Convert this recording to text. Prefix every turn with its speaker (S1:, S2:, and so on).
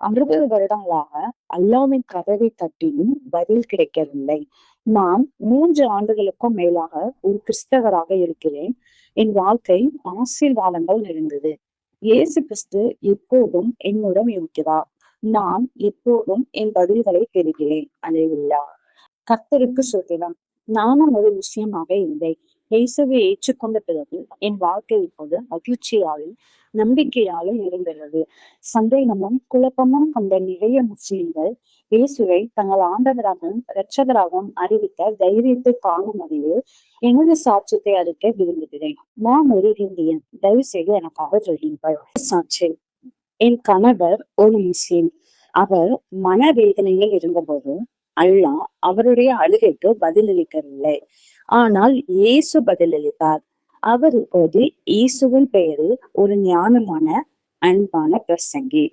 S1: 60 வருடங்களாக அல்லாவின் கதவை தட்டியும் பதில் கிடைக்கவில்லை. நான் 3 ஆண்டுகளுக்கும் மேலாக ஒரு கிறிஸ்தவராக இருக்கிறேன். என் வாழ்க்கை ஆசீர்வாதங்கள் இருந்தது. இயேசு கிறிஸ்து எப்போதும் என்னுடன் இருக்கிறார். நான் எப்போதும் என் பதில்களை பெறுகிறேன். அல்லேலூயா. கர்த்தருக்கு ஸ்தோத்திரம். நானும் ஒரு விஷயமாக இருந்தேன். இயேசுவை ஏற்றுக்கொண்ட பிறகு என் வாழ்க்கை இப்போது மகிழ்ச்சியாலும் நம்பிக்கையாலும் இருந்துள்ளது. சந்தேகமும் குழப்பமும் கொண்ட நிறைய முஸ்லிம்கள் இயேசுவை தங்கள் ஆண்டவராகவும் இரட்சகராகவும் அறிவிக்க தைரியத்தை காணும் வகையில் எனது சாட்சியத்தை அளிக்க விரும்புகிறேன். நான் ஒரு இந்தியன். தயவு செய்து எனக்காக சொல்லுங்கள். சாட்சி. என் கணவர் ஒரு முஸ்லிம். அவர் மனவேதனையில் இருந்தபோது அல்லாஹ் அவருடைய அழுகைக்கு பதிலளிக்கவில்லை. ஆனால் இயேசு பதிலளித்தார். அவர் இப்போது இயேசுவின் பெயரில் ஒரு ஞானமான அன்பான பிரசங்கி.